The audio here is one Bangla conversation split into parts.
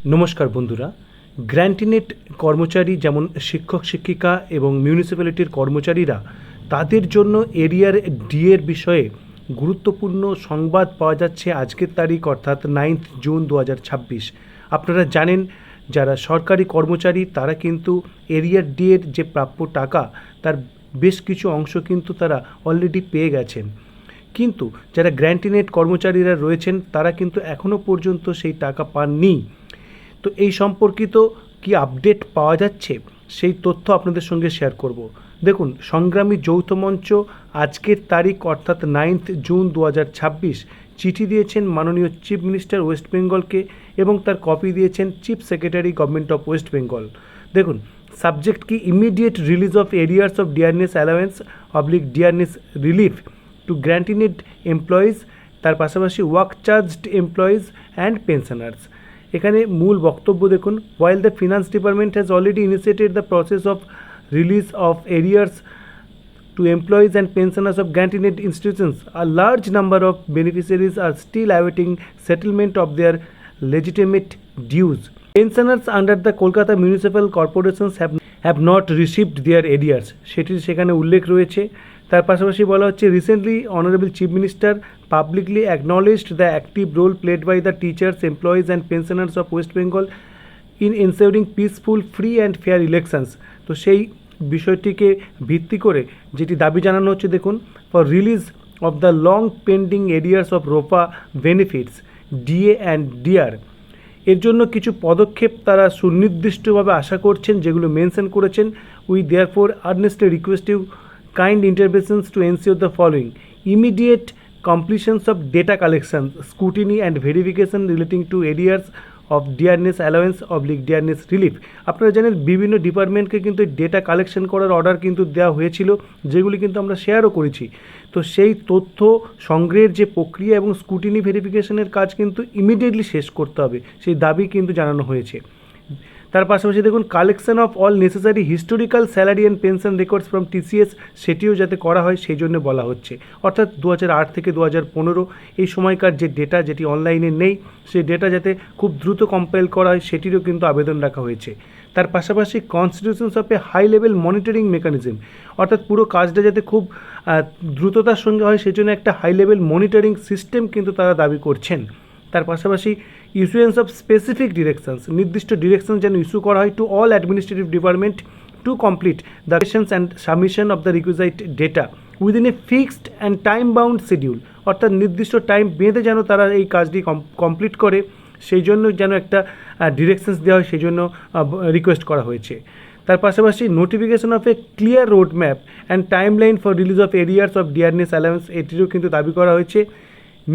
নমস্কার বন্ধুরা। গ্র্যান্টিনেট কর্মচারী যেমন শিক্ষক শিক্ষিকা এবং মিউনিসিপ্যালিটির কর্মচারীরা তাদের জন্য এরিয়ার ডিএর বিষয়ে গুরুত্বপূর্ণ সংবাদ পাওয়া যাচ্ছে আজকের তারিখ অর্থাৎ 9 জুন 2026। আপনারা জানেন যারা সরকারি কর্মচারী তারা কিন্তু এরিয়ার ডিএর যে প্রাপ্য টাকা তার বেশ কিছু অংশ কিন্তু তারা অলরেডি পেয়ে গেছেন, কিন্তু যারা গ্র্যান্টিনেট কর্মচারীরা রয়েছেন তারা কিন্তু এখনও পর্যন্ত সেই টাকা পাননি। তো এই সম্পর্কিত কি আপডেট পাওয়া যাচ্ছে সেই তথ্য আপনাদের সঙ্গে শেয়ার করব। দেখুন, সংগ্রামী যৌথ মঞ্চ আজকের তারিখ অর্থাৎ 9 জুন 2026 চিঠি দিয়েছেন মাননীয় চিফ মিনিস্টার ওয়েস্ট বেঙ্গলকে এবং তার কপি দিয়েছেন chief secretary government of West Bengal. দেখুন, সাবজেক্ট কি immediate release of arrears of dearness allowance oblique dearness relief to grant in aid employees, তার পাশাপাশি work charged employees and pensioners. এখানে মূল বক্তব্য দেখুন, while the finance department has already initiated the process of release of arrears to employees and pensioners of granted institutions, a large number of beneficiaries are still awaiting settlement of their legitimate dues. Pensioners under the Kolkata municipal corporations have not received their arrears, সেটি সেখানে উল্লেখ রয়েছে। তার পাশাপাশি বলা হচ্ছে, recently honourable chief minister publicly acknowledged the active role played by the teachers, employees and pensioners of West Bengal in ensuring peaceful, free and fair elections. তো সেই বিষয়টিকে ভিত্তি করে যেটি দাবি জানানো হচ্ছে, দেখুন, for release of the long pending arrears of ROPA benefits DA and DR, এর জন্য কিছু পদক্ষেপ তারা সুনির্দিষ্টভাবে আশা করছেন, যেগুলো মেনশন করেছেন। We therefore earnestly request you kind interventions to ensure the following: immediate completions of data collection, scrutiny and verification relating to areas of dearness allowance oblique dearness relief। আপনারা জানেন বিভিন্ন ডিপার্টমেন্টকে কিন্তু ডেটা কালেকশন করার অর্ডার কিন্তু দেওয়া হয়েছিল, যেগুলি কিন্তু আমরা শেয়ারও করেছি। তো সেই তথ্য সংগ্রহের যে প্রক্রিয়া এবং স্ক্রুটিনি ভেরিফিকেশনের কাজ কিন্তু ইমিডিয়েটলি শেষ করতে হবে, সেই দাবি কিন্তু জানানো হয়েছে। তার পাশাপাশি দেখুন, collection of all necessary historical salary and pension records from TCS, সেটিও যাতে করা হয় সেই জন্য বলা হচ্ছে। অর্থাৎ 2008 থেকে 2015 এই সময়কার যে ডেটা যেটি অনলাইনে নেই, সেই ডেটা যাতে খুব দ্রুত কম্পাইল করা হয় সেটিরও কিন্তু আবেদন রাখা হয়েছে। তার পাশাপাশি constitutions of a high level monitoring mechanism, অর্থাৎ পুরো কাজটা যাতে খুব দ্রুততার সঙ্গে হয় সেই জন্য একটা হাই লেভেল মনিটরিং সিস্টেম কিন্তু তারা দাবি করছেন। তার পাশাপাশি ইস্যুয়েন্স অফ স্পেসিফিক ডিরেকশনস, নির্দিষ্ট ডিরেকশন যেন ইস্যু করা হয় to all administrative department to complete the sessions and submission of the requisite data within a fixed and time bound schedule, অর্থাৎ নির্দিষ্ট টাইম বেঁধে যেন তারা এই কাজটি কমপ্লিট করে সেই জন্য যেন একটা ডিরেকশনস দেওয়া হয় সেই জন্য রিকোয়েস্ট করা হয়েছে। তার পাশাপাশি notification of a clear road map and timeline for release of arrears of dearness allowance, এটিরও কিন্তু দাবি করা হয়েছে।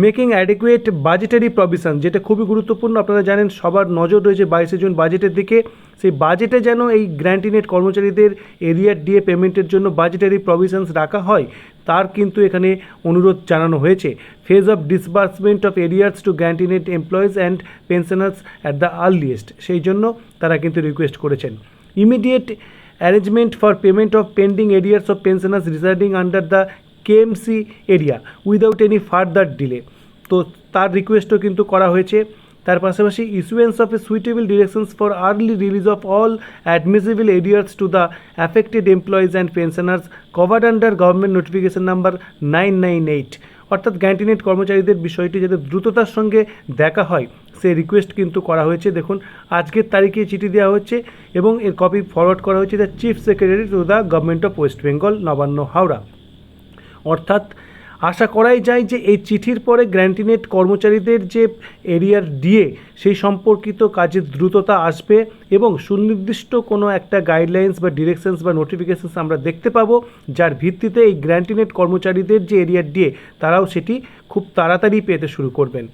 মেকিং অ্যাডিকুয়েট বাজেটারি প্রভিশন, যেটা খুবই গুরুত্বপূর্ণ, আপনারা জানেন সবার নজর রয়েছে 22 জুন বাজেটের দিকে, সেই বাজেটে যেন এই গ্র্যান্টিনেট কর্মচারীদের এরিয়ার ডিএ পেমেন্টের জন্য বাজেটারি প্রভিশনস রাখা হয় তার কিন্তু এখানে অনুরোধ জানানো হয়েছে। Phase of disbursement of arrears to grant in aid employees and pensioners at the earliest, সেই জন্য তারা কিন্তু রিকোয়েস্ট করেছেন। Immediate arrangement for payment of pending arrears of pensioners residing under the KMC area without any further delay, তো তার রিকোয়েস্টও কিন্তু করা হয়েছে। তার পাশাপাশি issuance of a suitable directions for early release of all admissible arrears to the affected employees and pensioners covered under government notification number 998, অর্থাৎ গ্র্যান্টিনেট কর্মচারীদের বিষয়টি যাতে দ্রুততার সঙ্গে দেখা হয় সেই রিকোয়েস্ট কিন্তু করা হয়েছে। দেখুন, আজকের তারিখে চিঠি দেওয়া হচ্ছে এবং এর কপি ফরওয়ার্ড করা হয়েছে the chief secretary to the government of West Bengal, Nabanna, Howrah. অর্থাৎ আশা করাই যায় যে এই চিঠির পরে গ্র্যান্টিনেট কর্মচারীদের যে এরিয়ার ডিএ সেই সম্পর্কিত কাজের দ্রুততা আসবে এবং সুনির্দিষ্ট কোনো একটা গাইডলাইন্স বা ডিরেকশনস বা নোটিফিকেশনস আমরা দেখতে পাবো, যার ভিত্তিতে এই গ্র্যান্টিনেট কর্মচারীদের যে এরিয়ার ডিএ তারাও সেটি খুব তাড়াতাড়ি পেতে শুরু করবেন।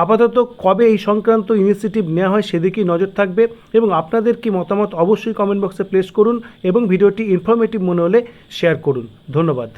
আপাতত কবে এই সংক্রান্ত ইনিশিয়েটিভ নেওয়া হয় সেদিকেই নজর থাকবে এবং আপনাদের কি মতামত অবশ্যই কমেন্ট বক্সে প্লেস করুন এবং ভিডিওটি ইনফরমেটিভ মনে হলে শেয়ার করুন। ধন্যবাদ।